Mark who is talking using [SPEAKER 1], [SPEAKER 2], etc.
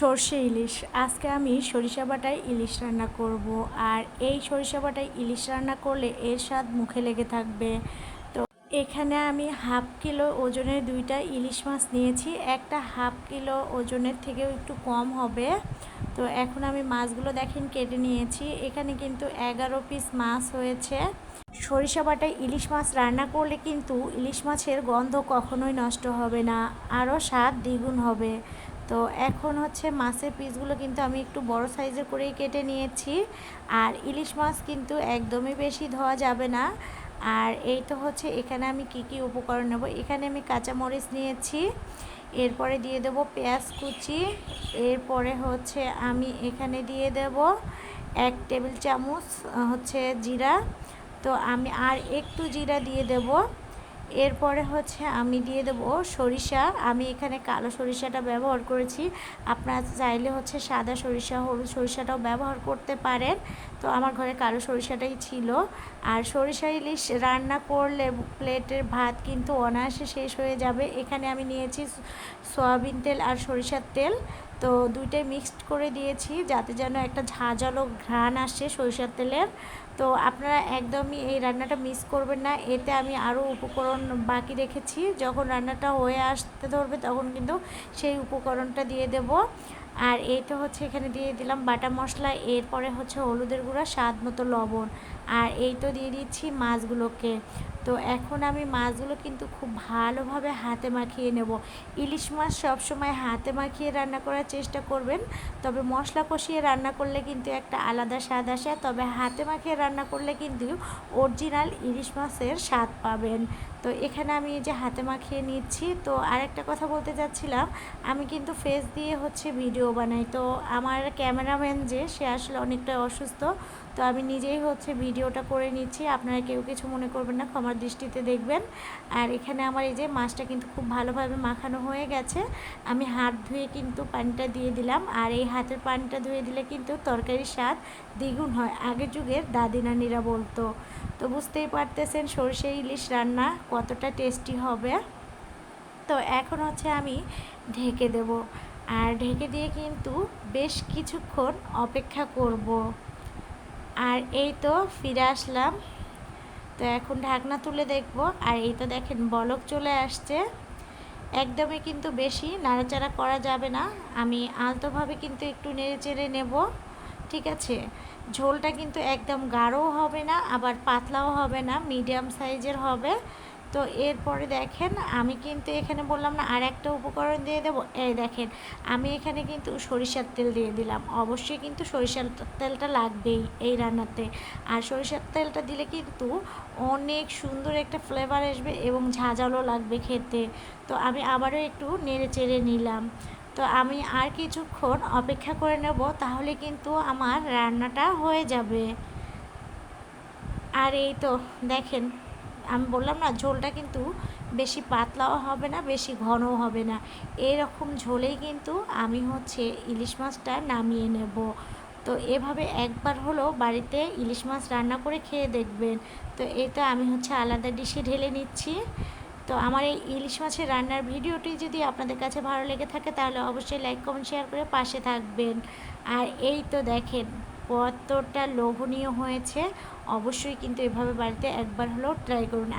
[SPEAKER 1] সর্ষে ইলিশ। আজকে আমি সরিষা বাটায় ইলিশ রান্না করব। আর এই সরিষা বাটায় ইলিশ রান্না করলে এর স্বাদ মুখে লেগে থাকবে। তো এখানে আমি হাফ কিলো ওজনের দুইটা ইলিশ মাছ নিয়েছি। একটা হাফ কিলো ওজনের থেকেও একটু কম হবে। তো এখন আমি মাছগুলো দেখেন কেটে নিয়েছি। এখানে কিন্তু 11 পিস মাছ হয়েছে। সরিষা বাটায় ইলিশ মাছ রান্না করলে কিন্তু ইলিশ মাছের গন্ধ কখনোই নষ্ট হবে না, আরও স্বাদ দ্বিগুণ হবে। তো এখন হচ্ছে মাছের পিসগুলো কিন্তু আমি একটু বড় সাইজের করেই কেটে নিয়েছি। আর ইলিশ মাছ কিন্তু একদমই বেশি ধোয়া যাবে না। আর এই তো হচ্ছে এখানে আমি কি কি উপকরণ নেব। এখানে আমি কাঁচামরিচ নিয়েছি, এরপরে দিয়ে দেব পেঁয়াজ কুচি, এরপরে হচ্ছে আমি এখানে দিয়ে দেব 1 টেবিল চামচ হচ্ছে জিরা। তো আমি আর একটু জিরা দিয়ে দেব। এরপরে হচ্ছে আমি দিয়ে দেব সরিষা। আমি এখানে কালো সরিষাটা ব্যবহার করেছি, আপনারা চাইলে হচ্ছে সাদা সরিষা, হলুদ সরিষাটাও ব্যবহার করতে পারেন। তো আমার ঘরে কালো সরিষাটাই ছিল। আর সরিষা ইলিশ রান্না করলে প্লেটের ভাত কিন্তু অনায়াসে শেষ হয়ে যাবে। এখানে আমি নিয়েছি সয়াবিন তেল আর সরিষার তেল। তো দুইটাই মিক্সড করে দিয়েছি যাতে যেন একটা ঝাঁঝালো ঘ্রাণ আসে সরিষার তেলের। তো আপনারা একদমই এই রান্নাটা মিস করবেন না। এতে আমি আরও উপকরণ বাকি রেখেছি, যখন রান্নাটা হয়ে আসতে ধরবে তখন কিন্তু সেই উপকরণটা দিয়ে দেব। আর এই তো হচ্ছে এখানে দিয়ে দিলাম বাটা মশলা, এরপরে হচ্ছে হলুদের গুঁড়া, স্বাদ মতো লবণ। আর এই তো দিয়ে দিচ্ছি মাছগুলোকে। তো এখন আমি মাছগুলো কিন্তু খুব ভালোভাবে হাতে মাখিয়ে নেব। ইলিশ মাছ সবসময় হাতে মাখিয়ে রান্না করার চেষ্টা করবেন, তবে মশলা কষিয়ে রান্না করলে কিন্তু একটা আলাদা স্বাদ আসে। তবে হাতে মাখিয়ে রান্না করলে কিন্তু অরিজিনাল ইলিশ মাছের স্বাদ পাবেন। তো এখানে আমি এই যে হাতে মাখিয়ে নিচ্ছি। তো আরেকটা কথা বলতে চাচ্ছিলাম, আমি কিন্তু ফেস দিয়ে হচ্ছে ভিডিও বানাই। তো আমার ক্যামেরাম্যান যে সে আসলে অনেকটা অসুস্থ, তো আমি নিজেই হচ্ছে ভিডিওটা করে নিচ্ছি। আপনারা কেউ কিছু মনে করবেন না, ক্ষমার দৃষ্টিতে দেখবেন। আর এখানে আমার এই যে মাছটা কিন্তু খুব ভালোভাবে মাখানো হয়ে গেছে। আমি হাত ধুয়ে কিন্তু পানিটা দিয়ে দিলাম। আর এই হাতের পানিটা ধুয়ে দিলে কিন্তু তরকারির স্বাদ দ্বিগুণ হয়, আগের যুগের দাদি নানিরা বলতো। তো বুঝতেই পারতেছেন সরষে ইলিশ রান্না কতটা টেস্টি হবে। তো এখন হচ্ছে আমি ঢেকে দেব। আর ঢেকে দিয়ে কিন্তু বেশ কিছুক্ষণ অপেক্ষা করব। আর এই তো ফিরে আসলাম। তো এখন ঢাকনা তুলে দেখব। আর এই তো দেখেন বলক চলে আসছে। একদমই কিন্তু বেশি নাড়াচাড়া করা যাবে না, আমি আলতোভাবে কিন্তু একটু নেড়ে চেড়ে নেব। ঠিক আছে, ঝোলটা কিন্তু একদম গাঢ়ও হবে না আবার পাতলাও হবে না, মিডিয়াম সাইজের হবে। তো এরপরে দেখেন আমি কিন্তু এখানে বললাম না আর একটা উপকরণ দিয়ে দেবো, এই দেখেন আমি এখানে কিন্তু সরিষার তেল দিয়ে দিলাম। অবশ্যই কিন্তু সরিষার তেলটা লাগবেই এই রান্নাতে। আর সরিষার তেলটা দিলে কিন্তু অনেক সুন্দর একটা ফ্লেভার আসবে এবং ঝাঁঝালো লাগবে খেতে। তো আমি আবারও একটু নেড়ে চেড়ে নিলাম। তো আমি আর কিছুক্ষণ অপেক্ষা করে নেব, তাহলে কিন্তু আমার রান্নাটা হয়ে যাবে। আর এই তো দেখেন, আমি বললাম না ঝোলটা কিন্তু বেশি পাতলাও হবে না বেশি ঘনও হবে না, এরকম ঝোলেই কিন্তু আমি হচ্ছে ইলিশ মাছটা নামিয়ে নেব। তো এভাবে একবার হলো বাড়িতে ইলিশ মাছ রান্না করে খেয়ে দেখবেন। তো এটা আমি হচ্ছে আলাদা ডিশে ঢেলে নিচ্ছি। তো আমার এই ইলিশ মাছের রান্নার ভিডিওটি যদি আপনাদের কাছে ভালো লেগে থাকে তাহলে অবশ্যই লাইক কমেন্ট শেয়ার করে পাশে থাকবেন। আর এই তো দেখেন কতটা লোভনীয় হয়েছে। অবশ্যই কিন্তু এভাবে বাড়িতে একবার হলেও ট্রাই করুন।